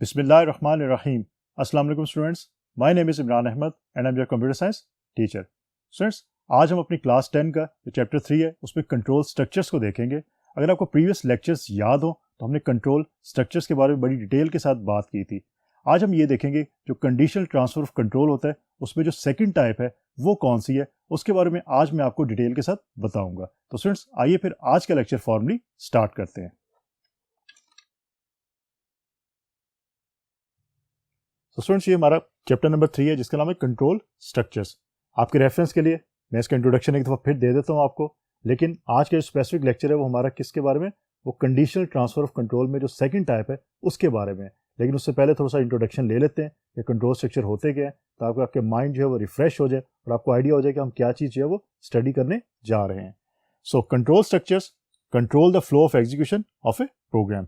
Bismillahirrahmanirrahim. Assalamu alaikum students. My name is Imran Ahmed and I'm your computer science teacher. Students, आज हम अपनी class 10 का जो chapter 3 है उसमें कंट्रोल स्ट्रक्चर्स को देखेंगे. अगर आपको प्रीवियस लेक्चर्स याद हो तो हमने कंट्रोल स्ट्रक्चर्स के बारे में बड़ी डिटेल के साथ बात की थी. आज हम ये देखेंगे जो कंडीशनल ट्रांसफर ऑफ कंट्रोल होता है उसमें जो सेकंड टाइप है वो कौन सी है, उसके बारे में आज मैं आपको डिटेल के साथ बताऊंगा. तो स्टूडेंट्स आइए फिर आज का लेक्चर फॉर्मली स्टार्ट करते हैं. तो स्टूडेंट्स ये हमारा चैप्टर नंबर 3 है जिसका नाम है कंट्रोल स्ट्रक्चर्स. आपके रेफरेंस के लिए मैं इसका इंट्रोडक्शन एक दफ़ा फिर दे देता हूँ आपको. लेकिन आज का जो स्पेसिफिक लेक्चर है वो हमारा किसके बारे में, वो कंडीशनल ट्रांसफर ऑफ कंट्रोल में जो सेकंड टाइप है उसके बारे में. लेकिन उससे पहले थोड़ा सा इंट्रोडक्शन ले लेते हैं कि कंट्रोल स्ट्रक्चर होते क्या है, ताकि आपके माइंड जो है वो रिफ्रेश हो जाए और आपको आइडिया हो जाए कि हम क्या चीज़ जो है वो स्टडी करने जा रहे हैं. So control structures control the flow of execution of a program.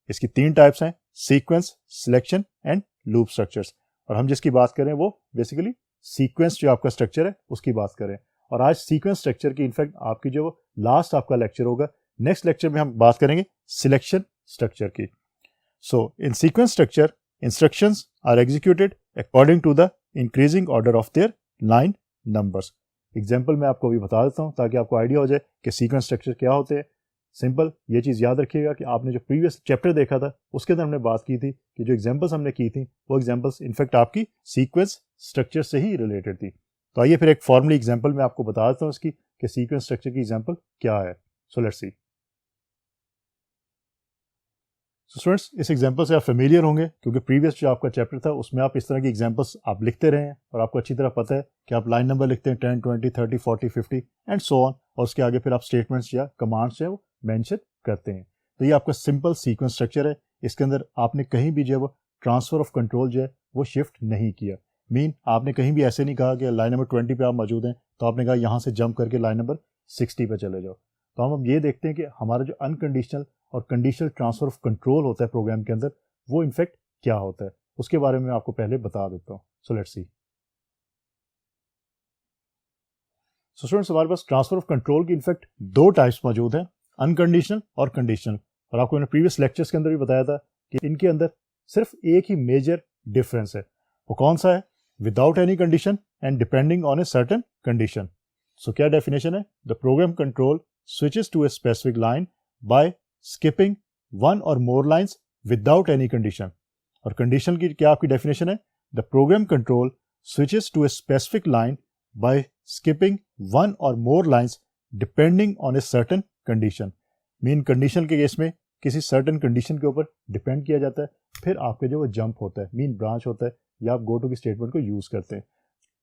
इसकी 3 टाइप्स हैं, sequence, selection and loop structures. और हम जिसकी बात करें वो बेसिकली सीक्वेंस जो आपका स्ट्रक्चर है उसकी बात करें. और आज सीक्वेंस स्ट्रक्चर की इनफैक्ट आपकी जो लास्ट आपका लेक्चर होगा. नेक्स्ट लेक्चर में हम बात करेंगे सिलेक्शन स्ट्रक्चर की. So in sequence structure instructions are executed according to the increasing order of their line numbers. Example मैं आपको अभी बता देता हूँ ताकि आपको आइडिया हो जाए कि सीक्वेंस स्ट्रक्चर क्या होते हैं. सिंपल ये चीज़ याद रखिएगा कि आपने जो प्रीवियस चैप्टर देखा था उसके अंदर हमने बात की थी कि जो एग्जांपल्स हमने की थी वो एग्जांपल्स इनफैक्ट आपकी सीक्वेंस स्ट्रक्चर से ही रिलेटेड थी. तो आइए फिर एक फॉर्मली एग्जांपल मैं आपको बता देता हूँ इसकी कि सीक्वेंस स्ट्रक्चर की एग्जांपल क्या है. So let's C. So students इस एग्जांपल से आप फेमिलियर होंगे क्योंकि प्रीवियस जो आपका चैप्टर था उसमें आप इस तरह की एग्जांपल्स आप लिखते रहे हैं और आपको अच्छी तरह पता है कि आप लाइन नंबर लिखते हैं 10, 20, 30, 40, 50 एंड सो ऑन, और उसके आगे फिर आप स्टेटमेंट्स या कमांड्स जो है वो मेंशन करते हैं. तो ये आपका सिंपल सीक्वेंस स्ट्रक्चर है. इसके अंदर आपने कहीं भी जो है वो ट्रांसफर ऑफ कंट्रोल जो है वो शिफ्ट नहीं किया. मीन आपने कहीं भी ऐसे नहीं कहा कि लाइन नंबर 20 पे आप मौजूद हैं तो आपने कहा यहाँ से जंप करके लाइन नंबर 60 पे चले जाओ. तो हम अब ये देखते हैं कि हमारा जो अनकंडीशनल और कंडीशनल ट्रांसफर ऑफ कंट्रोल होता है प्रोग्राम के अंदर वो इनफैक्ट क्या होता है उसके बारे में आपको पहले बता देता हूँ. सो लेट्स सी. सो स्टूडेंट्स हमारे पास ट्रांसफर ऑफ कंट्रोल की इनफैक्ट 2 टाइप्स मौजूद हैं, अनकंडीशनल और कंडीशनल. और आपको मैंने प्रीवियस लेक्चर्स के अंदर भी बताया था कि इनके अंदर सिर्फ एक ही मेजर डिफरेंस है. वो कौन सा है? Without any condition and depending on a certain condition. So क्या डेफिनेशन है? The program control switches to a specific line by skipping one or more lines without any condition. और कंडीशन की क्या आपकी डेफिनेशन है? The program control switches to a specific line by skipping one or more lines depending on a certain condition. Mean condition के case में किसी certain condition के ऊपर डिपेंड किया जाता है, फिर आपके जो वो जंप होता है, मीन ब्रांच होता है, या आप गो टू की स्टेटमेंट को यूज करते हैं.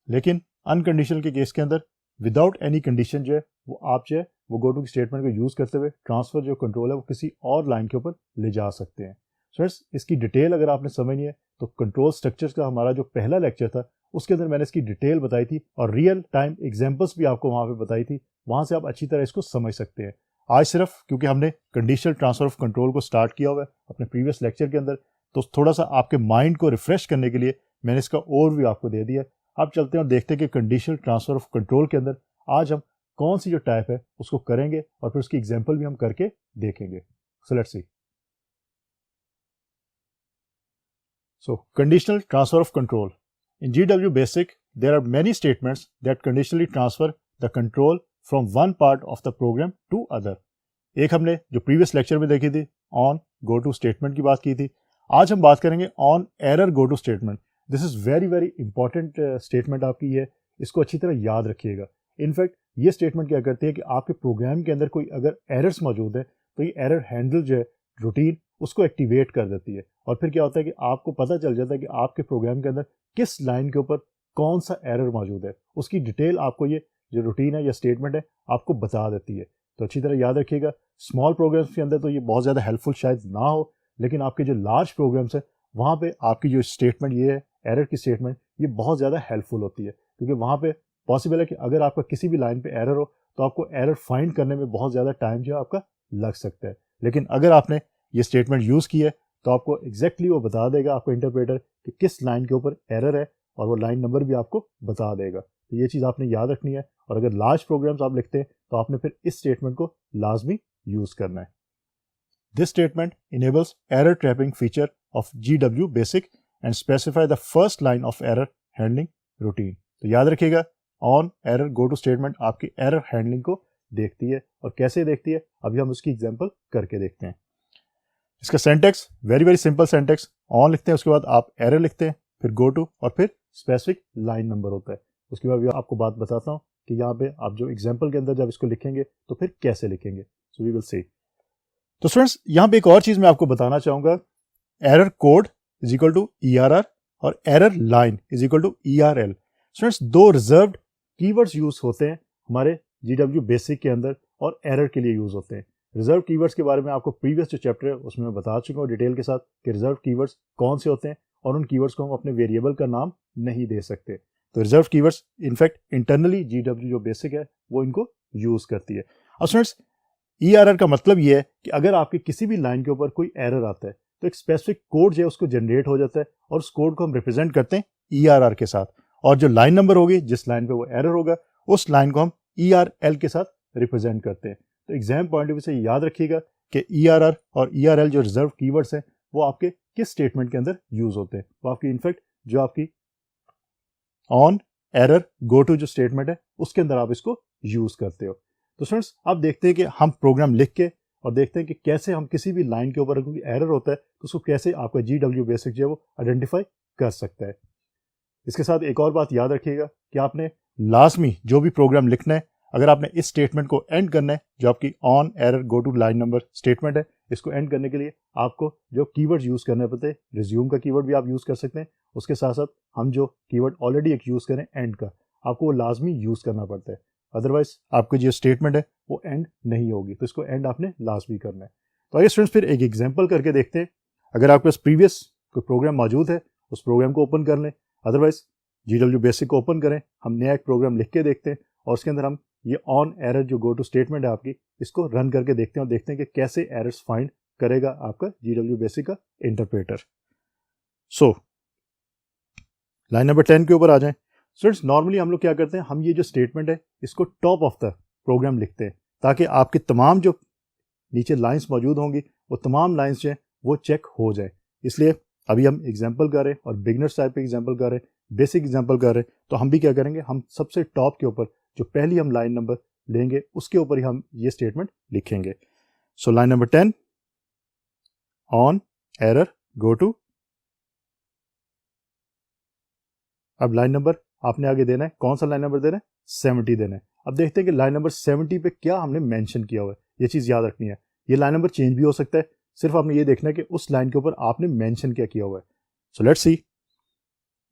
लेकिन अनकंडीशनल के केस के अंदर विदाउट एनी कंडीशन जो है वो आप जो है वो गो टू की स्टेटमेंट को यूज करते हुए ट्रांसफर जो कंट्रोल है वो किसी और लाइन के ऊपर ले जा सकते हैं. फ्रेंड्स इसकी डिटेल अगर आपने समझनी है तो कंट्रोल स्ट्रक्चर्स का हमारा जो पहला लेक्चर था उसके अंदर मैंने इसकी डिटेल बताई थी और रियल टाइम एग्जांपल्स भी आपको वहां पे बताई थी. वहां से आप अच्छी तरह इसको समझ सकते हैं. आज सिर्फ क्योंकि हमने कंडीशनल ट्रांसफर ऑफ कंट्रोल को स्टार्ट किया हुआ है अपने प्रीवियस लेक्चर के अंदर, तो थोड़ा सा आपके माइंड को रिफ्रेश करने के लिए मैंने इसका ओवरव्यू आपको दे दिया. आप चलते हैं और देखते हैं कि कंडीशनल ट्रांसफर ऑफ कंट्रोल के अंदर आज हम कौन सी जो टाइप है उसको करेंगे और फिर उसकी एग्जाम्पल भी हम करके देखेंगे. सो let's C. So conditional transfer of control. In GW Basic, there are many statements that conditionally transfer the control from one part of the program to other. एक हमने जो प्रीवियस लेक्चर में देखी थी ऑन गो टू स्टेटमेंट की बात की थी. आज हम बात करेंगे on error go to statement. This is very very important statement आपकी है, इसको अच्छी तरह याद रखिएगा. इनफैक्ट ये स्टेटमेंट क्या करती है कि आपके प्रोग्राम के अंदर कोई अगर एरर्स मौजूद है तो ये एरर हैंडल जो है रूटीन उसको एक्टिवेट कर देती है. और फिर क्या होता है कि आपको पता चल जाता है कि आपके प्रोग्राम के अंदर किस लाइन के ऊपर कौन सा एरर मौजूद है. उसकी डिटेल आपको ये जो रूटीन है या स्टेटमेंट है आपको बता देती है. तो अच्छी तरह याद रखिएगा. स्मॉल प्रोग्राम्स के अंदर तो ये बहुत ज़्यादा हेल्पफुल शायद ना हो, लेकिन आपके जो लार्ज प्रोग्राम्स है वहाँ पे आपकी जो स्टेटमेंट ये है एरर की स्टेटमेंट, ये बहुत ज़्यादा हेल्पफुल होती है. क्योंकि वहाँ पे पॉसिबल है कि अगर आपका किसी भी लाइन पे एरर हो तो आपको एरर फाइंड करने में बहुत ज़्यादा टाइम जो है आपका लग सकता है. लेकिन अगर आपने ये स्टेटमेंट यूज़ की है तो आपको एग्जैक्टली वो बता देगा आपको इंटरप्रेटर कि किस लाइन के ऊपर एरर है और वो लाइन नंबर भी आपको बता देगा. तो ये चीज़ आपने याद रखनी है. और अगर लार्ज प्रोग्राम्स आप लिखते हैं तो आपने फिर इस स्टेटमेंट को लाजमी यूज़ करना है. This statement enables error trapping feature of GW basic and specify the first line of error handling routine. तो याद रखिएगा, on error go to statement आपकी एरर हैंडलिंग को देखती है, और कैसे देखती है अभी हम उसकी एग्जांपल करके देखते हैं। इसका syntax very very simple syntax, on लिखते हैं, उसके बाद आप एरर लिखते हैं, फिर गो टू और फिर स्पेसिफिक लाइन नंबर होता है। उसके बाद आपको बात बताता हूँ कि यहाँ पे आप जो एग्जांपल के अंदर जब इसको लिखेंगे तो फिर कैसे लिखेंगे। So we will see. तो स्टूडेंट्स यहाँ पे एक और चीज मैं आपको बताना चाहूंगा, error code is equal to ERR और error line is equal to ERL। Students दो रिजर्व्ड कीवर्ड्स यूज होते हैं हमारे GW बेसिक के अंदर और एरर के लिए यूज होते हैं। रिजर्व कीवर्ड्स के बारे में आपको प्रीवियस जो चैप्टर है उसमें मैं बता चुका हूँ डिटेल के साथ कि रिजर्व कीवर्ड्स कौन से होते हैं, और उन कीवर्ड्स को हम अपने वेरिएबल का नाम नहीं दे सकते। तो reserve keywords in fact internally GW जो बेसिक है वो इनको यूज करती है। अब स्टूडेंट्स ERR का मतलब ये है कि अगर आपकी किसी भी लाइन के ऊपर कोई एरर आता है तो एक स्पेसिफिक कोड जो है उसको जनरेट हो जाता है, और उस कोड को हम रिप्रेजेंट करते हैं ERR के साथ, और जो लाइन नंबर होगी जिस लाइन पे वो एरर होगा उस लाइन को हम ERL के साथ रिप्रेजेंट करते हैं। तो एग्जाम पॉइंट ऑफ व्यू से याद रखिएगा कि ERR और ERL जो रिजर्व कीवर्ड्स हैं वो आपके किस स्टेटमेंट के अंदर यूज होते हैं। वो आपकी इनफैक्ट जो आपकी ऑन एरर गो टू जो स्टेटमेंट है उसके अंदर आप इसको यूज करते हो। तो स्टूडेंट्स आप देखते हैं कि हम प्रोग्राम लिख के और देखते हैं कि कैसे हम किसी भी लाइन के ऊपर कोई एरर होता है तो उसको कैसे आपका GW बेसिक जो है वो आइडेंटिफाई कर सकता है। इसके साथ एक और बात याद रखिएगा कि आपने लाजमी जो भी प्रोग्राम लिखना है, अगर आपने इस स्टेटमेंट को एंड करना है, जो आपकी on error go to line number statement है, इसको एंड करने के लिए आपको जो कीवर्ड यूज करने पड़ते हैं, रिज्यूम का कीवर्ड भी आप यूज कर सकते हैं, उसके साथ साथ हम जो कीवर्ड ऑलरेडी एक यूज करें एंड का, आपको वो लाजमी यूज करना पड़ता है, अदरवाइज आपकी जो स्टेटमेंट है वो एंड नहीं होगी। तो इसको एंड आपने लाजमी करना है। तो आइए स्टूडेंट्स फिर एक एग्जाम्पल करके देखते हैं। अगर आपके पास प्रीवियस कोई प्रोग्राम मौजूद है उस प्रोग्राम को ओपन कर लें, अदरवाइज GW बेसिक को ओपन करें, हम नया एक प्रोग्राम लिख के देखते हैं और उसके अंदर हम ये ऑन एरर जो गो टू स्टेटमेंट है आपकी, इसको रन करके देखते हैं और देखते हैं कि कैसे एरर्स फाइंड करेगा आपका GW बेसिक का इंटरप्रेटर। सो लाइन नंबर 10 के ऊपर आ जाएं। स्टूडेंट्स नॉर्मली हम लोग क्या करते हैं, हम ये जो स्टेटमेंट है इसको टॉप ऑफ द प्रोग्राम लिखते हैं ताकि आपके तमाम जो नीचे लाइंस मौजूद होंगी वो तमाम लाइंस जो हैं वो चेक हो जाए। इसलिए अभी हम एग्जाम्पल कर रहे हैं और बिगनर्स टाइप पे एग्जाम्पल कर रहे हैं, बेसिक एग्जाम्पल कर रहे हैं, तो हम भी क्या करेंगे, हम सबसे टॉप के ऊपर जो पहली हम लाइन नंबर लेंगे उसके ऊपर ही हम ये स्टेटमेंट लिखेंगे। So line number 10 on error go to. अब लाइन नंबर आपने आगे देना है, कौन सा लाइन नंबर देना है, 70 देना है। अब देखते हैं कि लाइन नंबर 70 पे क्या हमने मेंशन किया हुआ है, ये चीज याद रखनी है। ये लाइन नंबर चेंज भी हो सकता है, सिर्फ आपने ये देखना है कि उस लाइन के ऊपर आपने मेंशन क्या किया हुआ है। So let's see,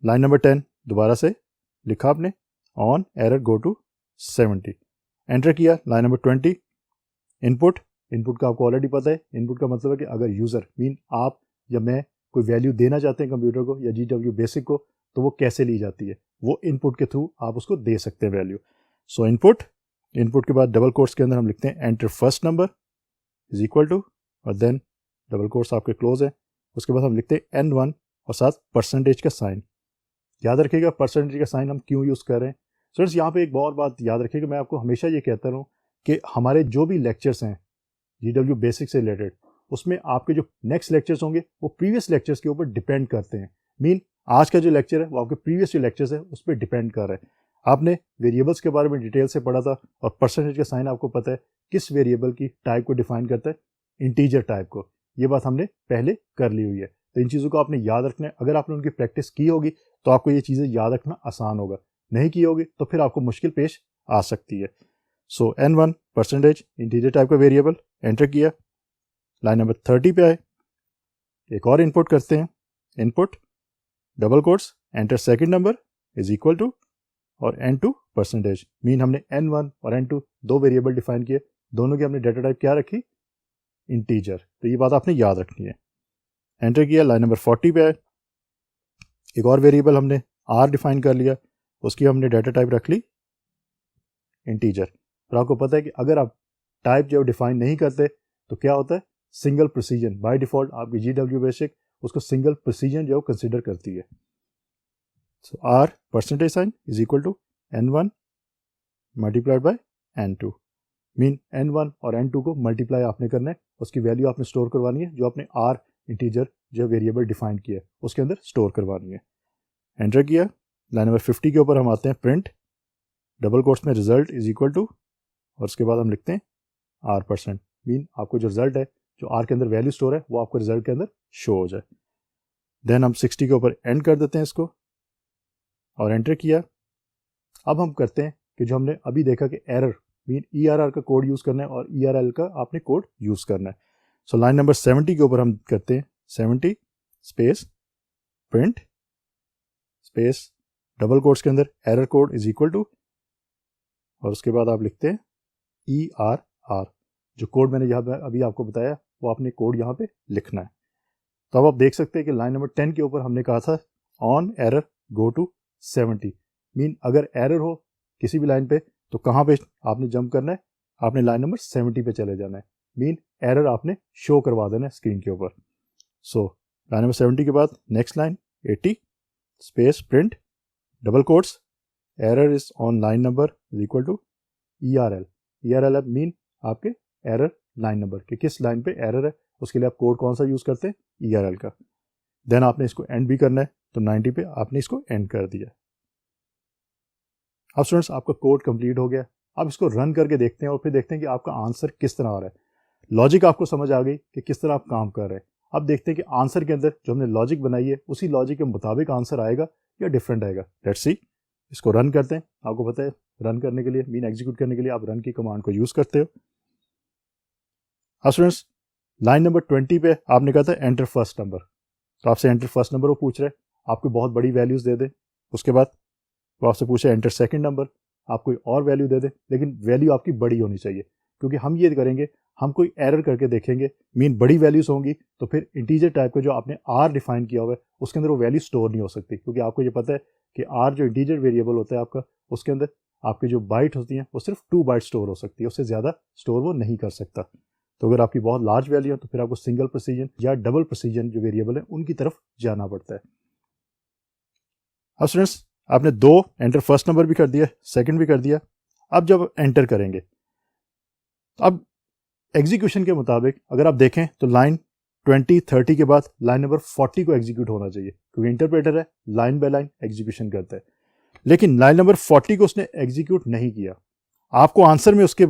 line number 10 दोबारा से लिखा आपने, on error go to 70, enter किया। लाइन नंबर 20 इनपुट, इनपुट का आपको ऑलरेडी पता है, इनपुट का मतलब है कि अगर यूजर मीन आप या मैं कोई वैल्यू देना चाहते हैं कंप्यूटर को या GW बेसिक को, तो वो कैसे ली जाती है, वो इनपुट के थ्रू आप उसको दे सकते हैं वैल्यू। सो इनपुट, इनपुट के बाद डबल कोट्स के अंदर हम लिखते हैं enter first number is equal to, और देन डबल कोट्स आपके क्लोज है, उसके बाद हम लिखते हैं N1 और साथ परसेंटेज का साइन। याद रखिएगा परसेंटेज का साइन हम क्यों यूज कर रहे हैं। स्टूडेंट्स यहाँ पे एक बहुत बात याद रखिएगा, मैं आपको हमेशा ये कहता रहूँ कि हमारे जो भी लेक्चर्स हैं GW बेसिक से रिलेटेड, उसमें आपके जो नेक्स्ट लेक्चर्स होंगे वो प्रीवियस लेक्चर्स के ऊपर डिपेंड करते हैं। मीन आज का जो लेक्चर है वो आपके प्रीवियस जो लेक्चर्स है उस पर डिपेंड कर रहा है। आपने वेरिएबल्स के बारे में डिटेल से पढ़ा था, और परसेंटेज का साइन आपको पता है किस वेरिएबल की टाइप को डिफाइन करता है, इंटीजर टाइप को। ये बात हमने पहले कर ली हुई है, तो इन चीज़ों को आपने याद रखना है। अगर आपने उनकी प्रैक्टिस की होगी तो आपको ये चीज़ें याद रखना आसान होगा, नहीं की होगी तो फिर आपको मुश्किल पेश आ सकती है। So N1 percentage integer type का वेरिएबल, एंटर किया। लाइन नंबर 30 पे आए, एक और इनपुट करते हैं, input double quotes enter second number is equal to और N2 परसेंटेज। मीन हमने N1 और N2 दो वेरिएबल डिफाइन किए, दोनों की हमने डाटा टाइप क्या रखी, इंटीजर। तो ये बात आपने याद रखनी है। एंटर किया, लाइन नंबर 40 पे आए, एक और वेरिएबल हमने R डिफाइन कर लिया, उसकी हमने डाटा टाइप रख ली इंटीजर। और आपको पता है कि अगर आप टाइप जो डिफाइन नहीं करते तो क्या होता है, सिंगल प्रिसीजन। बाय डिफॉल्ट आपकी GW बेसिक उसको सिंगल प्रिसीजन जो कंसिडर करती है। So R percentage sign is equal to N1 multiplied by N2। Mean n1 और n2 को मल्टीप्लाई आपने करना है, उसकी वैल्यू आपने स्टोर करवानी है जो आपने r इंटीजर जो वेरिएबल डिफाइन किया है उसके अंदर स्टोर करवानी है। एंटर किया, लाइन नंबर 50 के ऊपर हम आते हैं प्रिंट डबल कोट्स में रिजल्ट इज इक्वल टू, और उसके बाद हम लिखते हैं r%, मीन आपको जो रिजल्ट है जो r के अंदर वैल्यू स्टोर है वो आपको रिजल्ट के अंदर शो हो जाए। देन हम 60 के ऊपर एंड कर देते हैं इसको और एंटर किया। अब हम करते हैं कि जो हमने अभी देखा कि एरर मीन ERR का कोड यूज़ करना है और ERL का आपने कोड यूज़ करना है। सो लाइन नंबर 70 के ऊपर हम करते हैं 70 space print space double quotes के अंदर error code is equal to, और उसके बाद आप लिखते हैं ERR, जो कोड मैंने यहाँ अभी आपको बताया वो आपने कोड यहाँ पे लिखना है। तो अब आप देख सकते हैं कि लाइन नंबर 10 के ऊपर हमने कहा था on error go to 70, mean अगर एरर हो किसी भी लाइन पे तो कहाँ पे आपने जंप करना है, आपने लाइन नंबर 70 पे चले जाना है, मीन एरर आपने शो करवा देना है स्क्रीन के ऊपर। सो लाइन नंबर 70 के बाद next line 80 space print double quotes error is on line number is equal to ERL mean आपके एरर लाइन नंबर कि किस लाइन पे एरर है, उसके लिए आप कोड कौन सा यूज़ करते हैं ERL का। देन आपने इसको एंड भी करना है तो 90 पे आपने इसको एंड कर दिया। अब स्टूडेंट्स आपका कोड कंप्लीट हो गया। अब इसको रन करके देखते हैं और फिर देखते हैं कि आपका आंसर किस तरह आ रहा है। लॉजिक आपको समझ आ गई कि किस तरह आप काम कर रहे हैं। अब देखते हैं कि आंसर के अंदर जो हमने लॉजिक बनाई है उसी लॉजिक के मुताबिक आंसर आएगा या डिफरेंट आएगा। लेट्स सी, इसको रन करते हैं। आपको पता है रन करने के लिए मीन एग्जीक्यूट करने के लिए आप रन की कमांड को यूज़ करते हो। अब स्टूडेंट्स लाइन नंबर 20 पे आपने कहा था एंटर फर्स्ट नंबर, तो आपसे एंटर फर्स्ट नंबर वो पूछ रहे हैं, आपको बहुत बड़ी वैल्यूज़ दे दे। उसके बाद वो आपसे पूछे एंटर सेकंड नंबर, आप कोई और वैल्यू दे दे लेकिन वैल्यू आपकी बड़ी होनी चाहिए, क्योंकि हम ये करेंगे हम कोई एरर करके देखेंगे मीन बड़ी वैल्यूज़ होंगी तो फिर इंटीजर टाइप का जो आपने R डिफाइन किया हुआ है उसके अंदर वो वैल्यू स्टोर नहीं हो सकती, क्योंकि आपको ये पता है कि R जो इंटीजर वेरिएबल होता है आपका उसके अंदर आपकी जो बाइट होती हैं वो सिर्फ 2 बाइट स्टोर हो सकती है, उससे ज़्यादा स्टोर वो नहीं कर सकता। तो अगर आपकी बहुत लार्ज वैल्यू है तो फिर आपको सिंगल प्रेसिजन या डबल प्रेसिजन जो वेरिएबल है उनकी तरफ जाना पड़ता है। अब स्टूडेंट्स आपने 2 एंटर फर्स्ट नंबर भी कर दिया, सेकंड भी कर दिया। अब जब एंटर करेंगे तो अब एग्जीक्यूशन के मुताबिक अगर आप देखें तो लाइन 20-30 के बाद लाइन नंबर 40 को एग्जीक्यूट होना चाहिए, क्योंकि इंटरप्रेटर है लाइन बाय लाइन एग्जीक्यूशन करता है। लेकिन लाइन नंबर 40 को उसने एग्जीक्यूट नहीं किया, आपको आंसर में उसके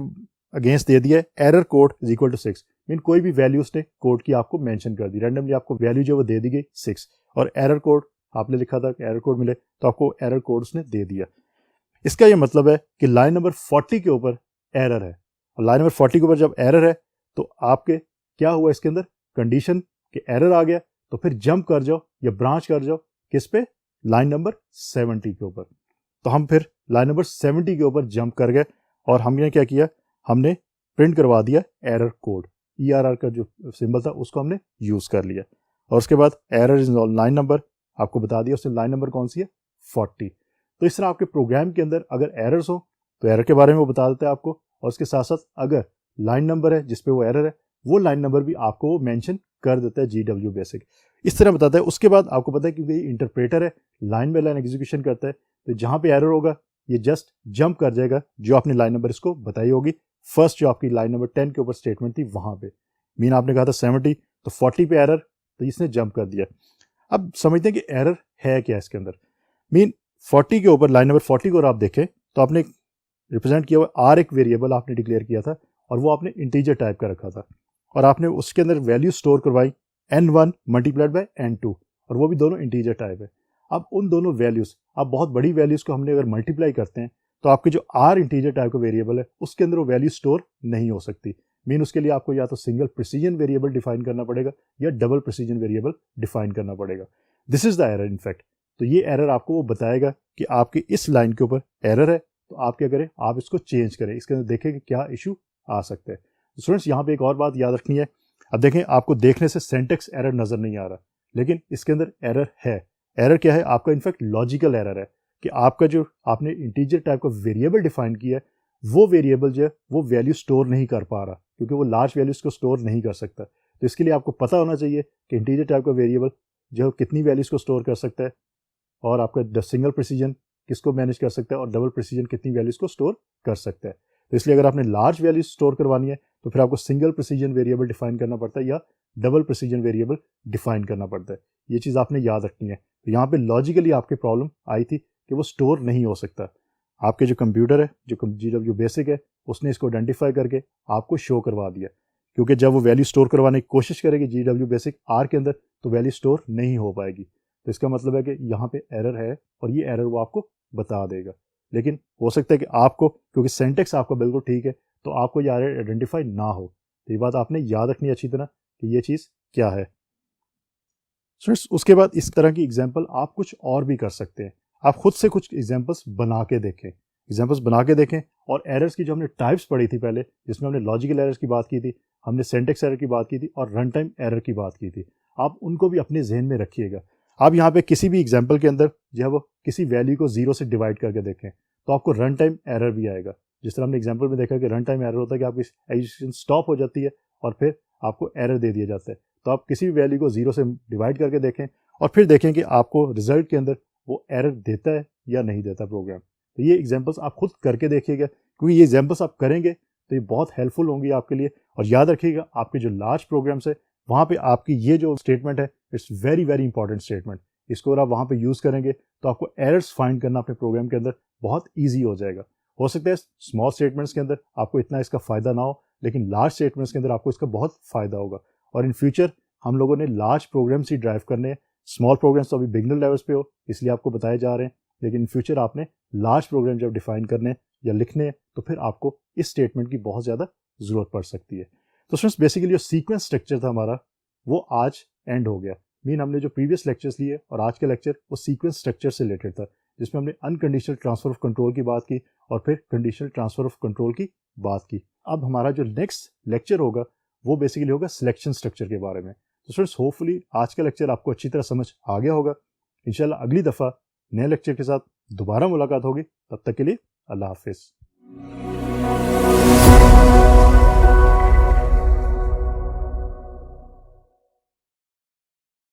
अगेंस्ट दे दिया है error code is equal to 6, mean कोई भी वैल्यू उसने कोड की आपको मेंशन कर दी, रैंडमली आपको वैल्यू जो वो दे दी गई 6 और एरर कोड आपने लिखा था कि एरर कोड मिले तो आपको एरर कोड उसने दे दिया। इसका ये मतलब है कि लाइन नंबर 40 के ऊपर एरर है, और लाइन नंबर 40 के ऊपर जब एरर है तो आपके क्या हुआ इसके अंदर कंडीशन कि एरर आ गया, तो फिर जंप कर जाओ या ब्रांच कर जाओ किस पे, लाइन नंबर 70 के ऊपर। तो हम फिर लाइन नंबर 70 के ऊपर जंप कर गए और हमने क्या किया, हमने प्रिंट करवा दिया एरर कोड, ERR का जो सिंबल था उसको हमने यूज़ कर लिया, और उसके बाद एरर इज लाइन नंबर आपको बता दिया उसने लाइन नंबर कौन सी है 40। तो इस तरह आपके प्रोग्राम के अंदर अगर एरर्स हो तो एरर के बारे में वो बता देता है आपको, और उसके साथ साथ अगर लाइन नंबर है जिसपे वो एरर है वो लाइन नंबर भी आपको वो मेंशन कर देता है GW बेसिक, इस तरह बताता है। उसके बाद आपको पता है क्योंकि इंटरप्रेटर है लाइन बाय लाइन एग्जीक्यूशन करता है, तो जहाँ पे एरर होगा ये जस्ट जंप कर जाएगा जो आपने लाइन नंबर इसको बताई होगी, फर्स्ट जो आपकी लाइन नंबर 10 के ऊपर स्टेटमेंट थी वहाँ पे, मीन आपने कहा था 70 तो 40 पे एरर तो इसने जंप कर दिया। अब समझते हैं कि एरर है क्या इसके अंदर, मीन 40 के ऊपर लाइन नंबर 40 को अगर आप देखें तो आपने रिप्रेजेंट किया हुआ R एक वेरिएबल आपने डिक्लेयर किया था और वो आपने इंटीजर टाइप का रखा था, और आपने उसके अंदर वैल्यू स्टोर करवाई N1 मल्टीप्लाइड बाय N2, और वो भी दोनों इंटीजर टाइप है। अब उन दोनों वैल्यूज़, अब बहुत बड़ी वैल्यूज़ को हमने अगर मल्टीप्लाई करते हैं तो आपके जो R इंटीजर टाइप का वेरिएबल है उसके अंदर वो वैल्यू स्टोर नहीं हो सकती, मीन उसके लिए आपको या तो सिंगल प्रेसिजन वेरिएबल डिफाइन करना पड़ेगा या डबल प्रेसिजन वेरिएबल डिफाइन करना पड़ेगा। This is the error in fact. तो ये एरर आपको वो बताएगा कि आपकी इस लाइन के ऊपर एरर है, तो आप क्या करें, आप इसको चेंज करें, इसके अंदर देखें कि क्या इशू आ सकता है। स्टूडेंट्स यहाँ पे एक और बात याद रखनी है, अब देखें आपको देखने से सिंटैक्स एरर नजर नहीं आ रहा, लेकिन इसके अंदर एरर है। एरर क्या है आपका, इनफैक्ट लॉजिकल एरर है कि आपका जो आपने इंटीजर टाइप का वेरिएबल डिफाइन किया है वो वेरिएबल जो है वो वैल्यू स्टोर नहीं कर पा रहा, क्योंकि वो लार्ज वैल्यूज को स्टोर नहीं कर सकता। तो इसके लिए आपको पता होना चाहिए कि इंटीजर टाइप का वेरिएबल जो कितनी वैल्यूज को स्टोर कर सकता है, और आपका सिंगल प्रेसिजन किसको मैनेज कर सकता है, और डबल प्रेसिजन कितनी वैल्यूज को स्टोर कर सकता है। तो इसलिए अगर आपने लार्ज वैल्यू स्टोर करवानी है तो फिर आपको सिंगल प्रिसीजन वेरिएबल डिफाइन करना पड़ता है या डबल प्रिसीजन वेरिएबल डिफाइन करना पड़ता है। ये चीज़ आपने याद रखनी है। तो यहाँ पे लॉजिकली आपकी प्रॉब्लम आई थी कि वो स्टोर नहीं हो सकता। आपके जो कंप्यूटर है, जो GW बेसिक है, उसने इसको आइडेंटिफाई करके आपको शो करवा दिया, क्योंकि जब वो वैल्यू स्टोर करवाने की कोशिश करेगी GW बेसिक R के अंदर तो वैल्यू स्टोर नहीं हो पाएगी। तो इसका मतलब है कि यहाँ पे एरर है और ये एरर वो आपको बता देगा। लेकिन हो सकता है कि आपको, क्योंकि सेंटेक्स आपका बिल्कुल ठीक है, तो आपको ये एरर आइडेंटिफाई ना हो। तो ये बात आपने याद रखनी अच्छी तरह कि ये चीज़ क्या है। स्टूडेंट्स, उसके बाद इस तरह की एग्जाम्पल आप कुछ और भी कर सकते हैं। आप खुद से कुछ एग्जाम्पल्स बना के देखें और एरर्स की जो हमने टाइप्स पढ़ी थी पहले, जिसमें हमने लॉजिकल एरर्स की बात की थी, हमने सेंटेक्स एरर की बात की थी और रन टाइम एरर की बात की थी, आप उनको भी अपने जहन में रखिएगा। आप यहाँ पे किसी भी एग्जाम्पल के अंदर जो है वो किसी वैल्यू को 0 से डिवाइड करके देखें तो आपको रन टाइम एरर भी आएगा। जिस तरह हमने एग्जाम्पल में देखा कि रन टाइम एरर होता है कि आपकी एग्जीक्यूशन स्टॉप हो जाती है और फिर आपको एरर दे दिया जाता है। तो आप किसी भी वैल्यू को 0 से डिवाइड करके देखें और फिर देखें कि आपको रिजल्ट के अंदर वो एरर देता है या नहीं देता प्रोग्राम। तो ये एग्जाम्पल्स आप खुद करके देखिएगा, क्योंकि ये एग्जाम्पल्स आप करेंगे तो ये बहुत हेल्पफुल होंगी आपके लिए। और याद रखिएगा, आपके जो लार्ज प्रोग्राम्स है वहाँ पे आपकी ये जो स्टेटमेंट है, it's very very important statement. इसको अगर आप वहाँ पे यूज़ करेंगे तो आपको एरर्स फाइंड करना अपने प्रोग्राम के अंदर बहुत ईजी हो जाएगा। हो सकता है स्मॉल स्टेटमेंट्स के अंदर आपको इतना इसका फ़ायदा ना हो, लेकिन लार्ज स्टेटमेंट्स के अंदर आपको इसका बहुत फ़ायदा होगा। और इन फ्यूचर हम लोगों ने लार्ज प्रोग्राम्स ही ड्राइव करने हैं। स्मॉल प्रोग्राम्स तो अभी बिगनर लेवल्स पे हो, इसलिए आपको बताए जा रहे हैं, लेकिन इन फ्यूचर आपने लार्ज प्रोग्राम जब डिफाइन करने या लिखने हैं तो फिर आपको इस स्टेटमेंट की बहुत ज़्यादा ज़रूरत पड़ सकती है। तो फ्रेंड्स, बेसिकली जो सीक्वेंस स्ट्रक्चर था हमारा वो आज एंड हो गया। हमने जो प्रीवियस लेक्चर्स लिए और आज का लेक्चर वो सीक्वेंस स्ट्रक्चर से रिलेटेड था, जिसमें हमने अनकंडीशनल ट्रांसफर ऑफ कंट्रोल की बात की और फिर कंडीशनल ट्रांसफर ऑफ कंट्रोल की बात की। अब हमारा जो नेक्स्ट लेक्चर होगा वो बेसिकली होगा सिलेक्शन स्ट्रक्चर के बारे में। तो फ्रेंड्स, होपफुली आज का लेक्चर आपको अच्छी तरह समझ आ गया होगा। इंशाल्लाह अगली दफ़ा नए लेक्चर के साथ दोबारा मुलाकात होगी। तब तक के लिए अल्लाह हाफिज़।